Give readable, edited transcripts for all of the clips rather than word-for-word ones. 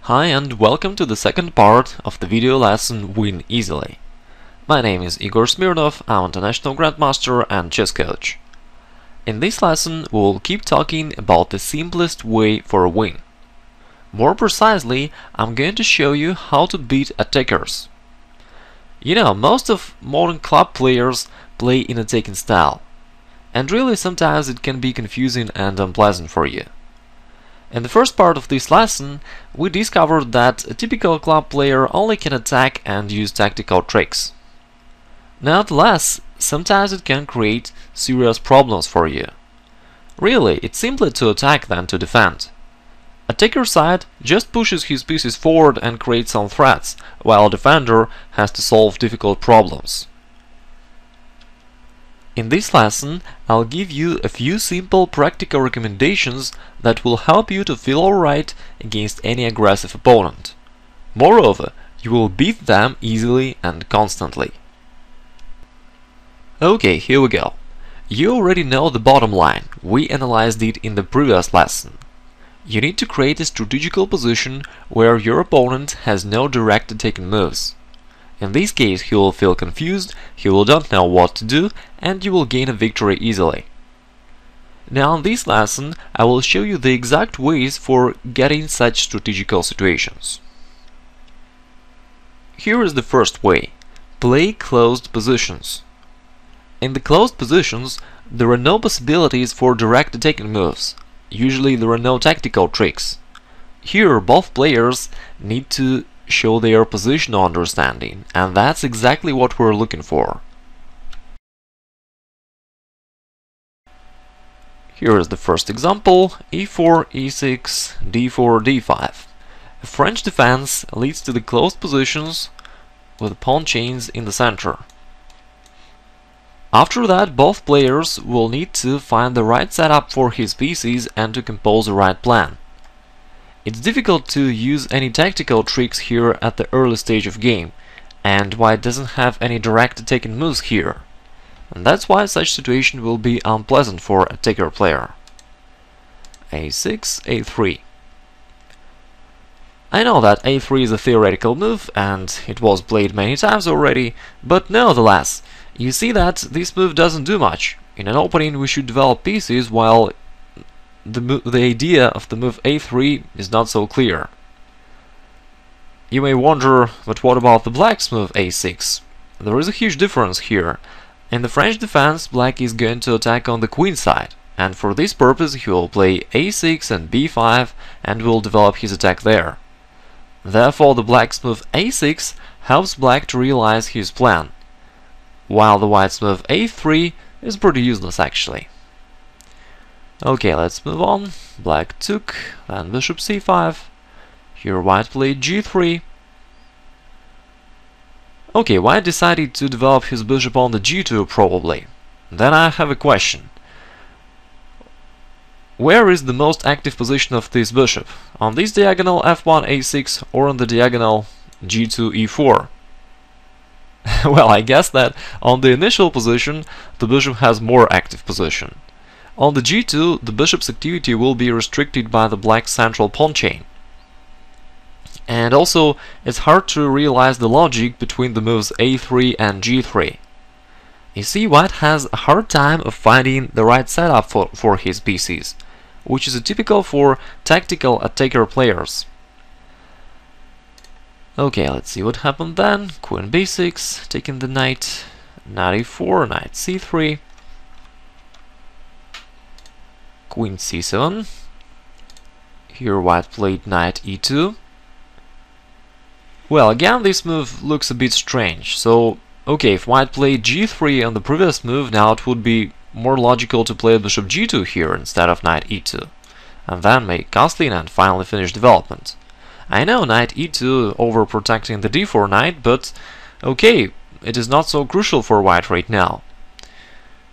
Hi and welcome to the second part of the video lesson Win Easily. My name is Igor Smirnov, I'm an international grandmaster and chess coach. In this lesson we will keep talking about the simplest way for a win. More precisely, I'm going to show you how to beat attackers. You know, most of modern club players play in attacking style, and really sometimes it can be confusing and unpleasant for you. In the first part of this lesson, we discovered that a typical club player only can attack and use tactical tricks. Nevertheless, sometimes it can create serious problems for you. Really, it's simpler to attack than to defend. Attacker side just pushes his pieces forward and creates some threats, while a defender has to solve difficult problems. In this lesson, I'll give you a few simple practical recommendations that will help you to feel alright against any aggressive opponent. Moreover, you will beat them easily and constantly. Okay, here we go. You already know the bottom line, we analyzed it in the previous lesson. You need to create a strategical position where your opponent has no direct attacking moves. In this case, he will feel confused, he will not know what to do, and you will gain a victory easily. Now in this lesson, I will show you the exact ways for getting such strategical situations. Here is the first way. Play closed positions. In the closed positions, there are no possibilities for direct attacking moves. Usually there are no tactical tricks. Here both players need to show their positional understanding, and that's exactly what we're looking for. Here is the first example: e4, e6, d4, d5. A French defense leads to the closed positions with pawn chains in the center. After that, both players will need to find the right setup for his pieces and to compose the right plan. It's difficult to use any tactical tricks here at the early stage of game, and white doesn't have any direct attacking moves here. And that's why such situation will be unpleasant for a attacker player. a6, a3. I know that a3 is a theoretical move, and it was played many times already, but nevertheless, you see that this move doesn't do much. In an opening we should develop pieces, while the idea of the move a3 is not so clear. You may wonder, but what about the black's move a6? There is a huge difference here. In the French defense, black is going to attack on the queen side, and for this purpose he will play a6 and b5 and will develop his attack there. Therefore the black's move a6 helps black to realize his plan, while the white's move a3 is pretty useless actually. Okay, let's move on. Black took, then bishop c5. Here white played g3. Okay, white decided to develop his bishop on the g2 probably. Then I have a question. Where is the most active position of this bishop? On this diagonal f1 a6 or on the diagonal g2 e4? Well, I guess that on the initial position the bishop has more active position. On the g2, the bishop's activity will be restricted by the black central pawn chain. And also, it's hard to realize the logic between the moves a3 and g3. You see, white has a hard time of finding the right setup for his pieces, which is typical for tactical attacker players. Okay, let's see what happened then. Queen b6, taking the knight, knight e4, knight c3. Queen c7. Here white played knight e2. Well, again this move looks a bit strange, so okay, if white played g3 on the previous move, now it would be more logical to play bishop g2 here instead of knight e2, and then make castling and finally finish development. I know knight e2 overprotecting the d4 knight, but okay, it is not so crucial for white right now.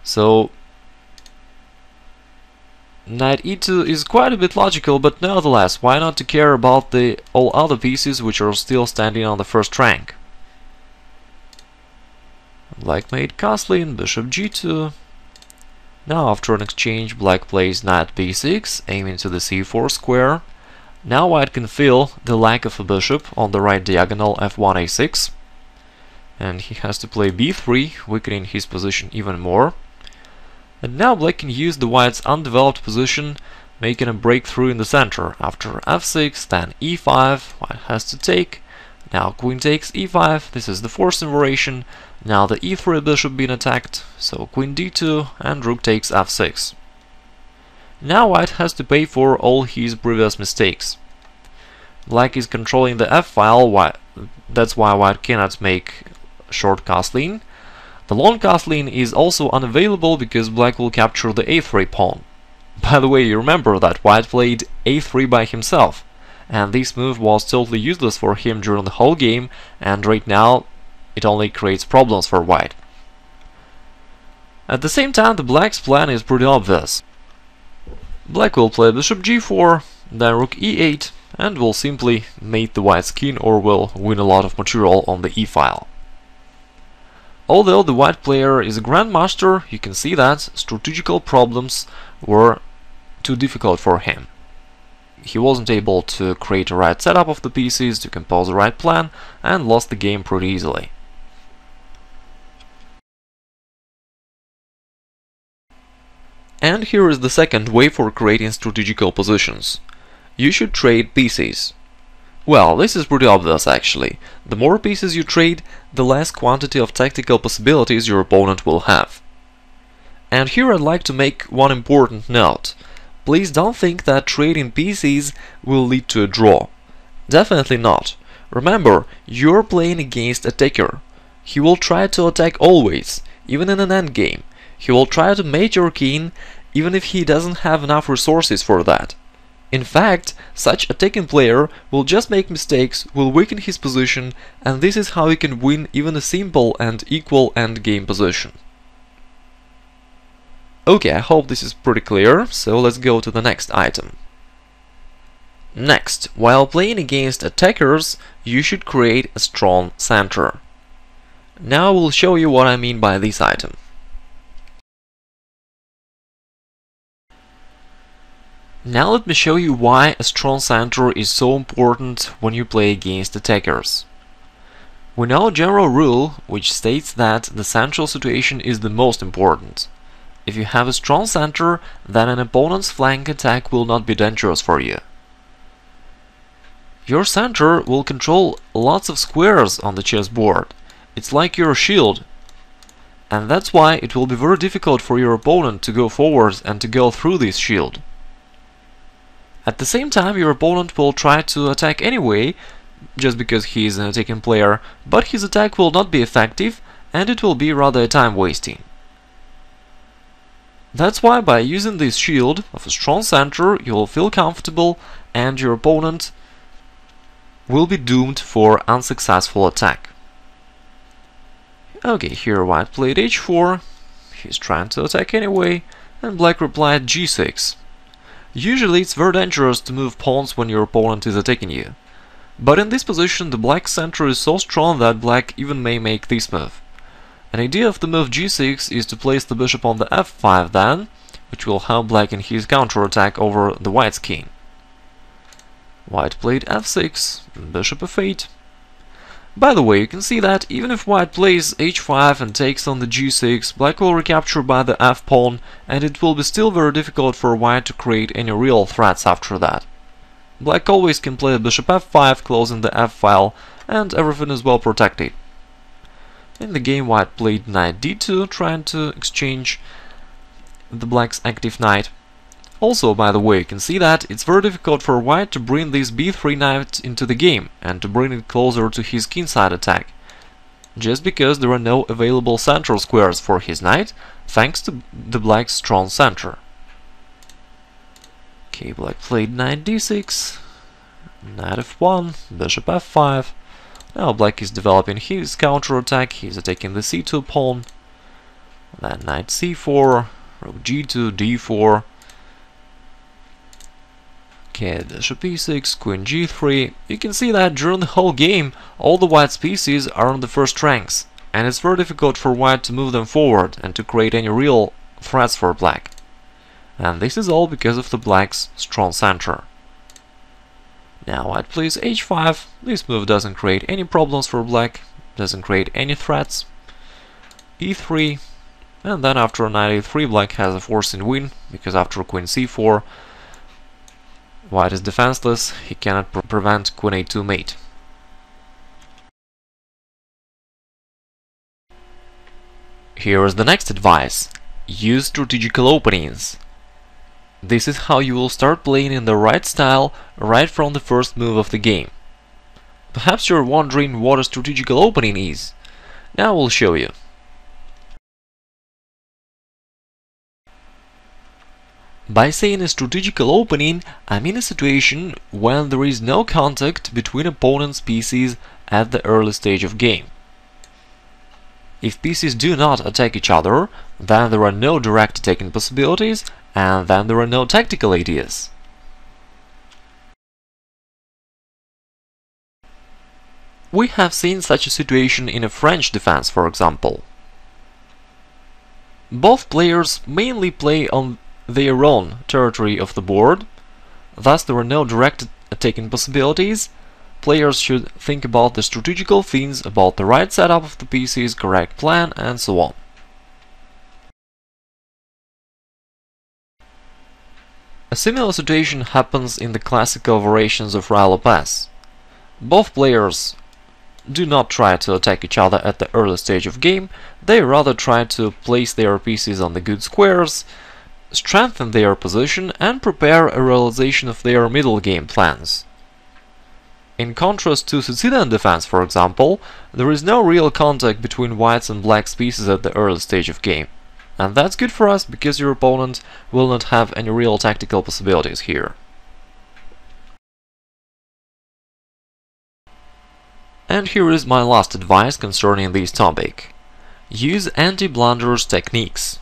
So knight e2 is quite a bit logical, but nevertheless, why not to care about the all other pieces which are still standing on the first rank? Black made castling, bishop g2. Now after an exchange, black plays knight b6, aiming to the c4 square. Now white can feel the lack of a bishop on the right diagonal f1 a6, and he has to play b3, weakening his position even more. And now black can use the white's undeveloped position, making a breakthrough in the center. After f6, then e5, white has to take. Now queen takes e5, this is the forced inversion. Now the e3 bishop being attacked, so queen d2 and rook takes f6. Now white has to pay for all his previous mistakes. Black is controlling the f-file, that's why white cannot make short castling. The long castling is also unavailable because black will capture the a3 pawn. By the way, you remember that white played a3 by himself, and this move was totally useless for him during the whole game, and right now it only creates problems for white. At the same time, the black's plan is pretty obvious. Black will play bishop g4, then rook e8, and will simply mate the white's king or will win a lot of material on the e-file. Although the white player is a grandmaster, you can see that strategical problems were too difficult for him. He wasn't able to create a right setup of the pieces, to compose the right plan, and lost the game pretty easily. And here is the second way for creating strategical positions. You should trade pieces. Well, this is pretty obvious actually. The more pieces you trade, the less quantity of tactical possibilities your opponent will have. And here I'd like to make one important note. Please don't think that trading pieces will lead to a draw. Definitely not. Remember, you're playing against a attacker. He will try to attack always, even in an endgame. He will try to mate your king, even if he doesn't have enough resources for that. In fact, such a attacking player will just make mistakes, will weaken his position, and this is how he can win even a simple and equal endgame position. Okay, I hope this is pretty clear, so let's go to the next item. Next, while playing against attackers, you should create a strong center. Now I will show you what I mean by this item. Now let me show you why a strong center is so important when you play against attackers. We know a general rule which states that the central situation is the most important. If you have a strong center, then an opponent's flank attack will not be dangerous for you. Your center will control lots of squares on the chessboard. It's like your shield. And that's why it will be very difficult for your opponent to go forward and to go through this shield. At the same time, your opponent will try to attack anyway, just because he is an attacking player, but his attack will not be effective, and it will be rather time wasting. That's why by using this shield of a strong center, you will feel comfortable, and your opponent will be doomed for unsuccessful attack. Okay, here white played h4, he's trying to attack anyway, and black replied g6. Usually it's very dangerous to move pawns when your opponent is attacking you. But in this position the black center is so strong that black even may make this move. An idea of the move g6 is to place the bishop on the f5 then, which will help black in his counterattack over the white's king. White played f6, bishop f8. By the way, you can see that even if white plays h5 and takes on the g6, black will recapture by the f-pawn, and it will be still very difficult for white to create any real threats after that. Black always can play bishop f5, closing the f-file, and everything is well protected. In the game white played knight d2, trying to exchange the black's active knight. Also, by the way, you can see that it's very difficult for white to bring this b3 knight into the game and to bring it closer to his kingside attack, just because there are no available central squares for his knight, thanks to the black's strong center. Okay, black played knight d6, knight f1, bishop f5. Now black is developing his counterattack, he's attacking the c2 pawn, then knight c4, rook g2, d4. Okay, bishop e6, queen g3. You can see that during the whole game all the white's pieces are on the first ranks, and it's very difficult for white to move them forward and to create any real threats for black. And this is all because of the black's strong center. Now white plays h5. This move doesn't create any problems for black, doesn't create any threats. e3, and then after knight e3 black has a forcing win, because after queen c4 white is defenseless, he cannot prevent queen a2 mate. Here is the next advice. Use strategical openings. This is how you will start playing in the right style right from the first move of the game. Perhaps you're wondering what a strategical opening is. Now we'll show you. By saying a strategical opening, I mean a situation when there is no contact between opponents' pieces at the early stage of game. If pieces do not attack each other, then there are no direct attacking possibilities, and then there are no tactical ideas. We have seen such a situation in a French defense, for example. Both players mainly play on their own territory of the board, thus there are no direct attacking possibilities. Players should think about the strategical things, about the right setup of the pieces, correct plan, and so on. A similar situation happens in the classical variations of Rye Lopez. Both players do not try to attack each other at the early stage of game, they rather try to place their pieces on the good squares, strengthen their position, and prepare a realization of their middle game plans. In contrast to Sicilian defense, for example, there is no real contact between whites and blacks' pieces at the early stage of game. And that's good for us, because your opponent will not have any real tactical possibilities here. And here is my last advice concerning this topic. Use anti-blunders techniques.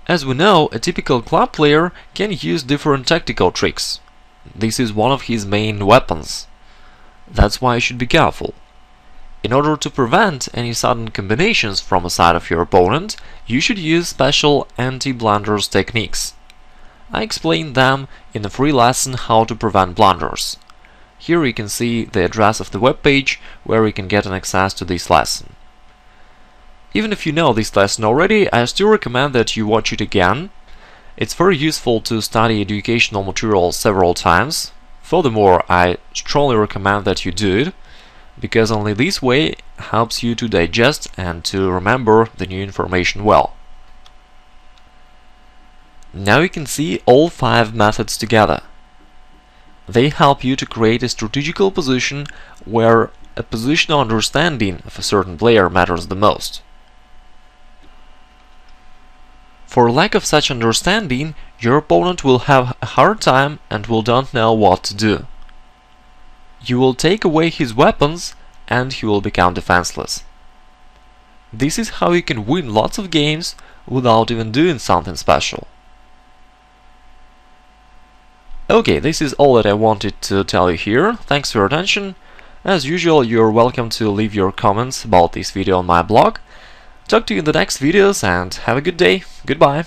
As we know, a typical club player can use different tactical tricks. This is one of his main weapons. That's why you should be careful. In order to prevent any sudden combinations from the side of your opponent, you should use special anti-blunders techniques. I explained them in a free lesson how to prevent blunders. Here you can see the address of the web page where you can get an access to this lesson. Even if you know this lesson already, I still recommend that you watch it again. It's very useful to study educational material several times. Furthermore, I strongly recommend that you do it, because only this way helps you to digest and to remember the new information well. Now you can see all 5 methods together. They help you to create a strategical position where a positional understanding of a certain player matters the most. For lack of such understanding, your opponent will have a hard time and will not know what to do. You will take away his weapons and he will become defenseless. This is how you can win lots of games without even doing something special. Okay, this is all that I wanted to tell you here. Thanks for your attention. As usual, you're welcome to leave your comments about this video on my blog. Talk to you in the next videos and have a good day. Goodbye.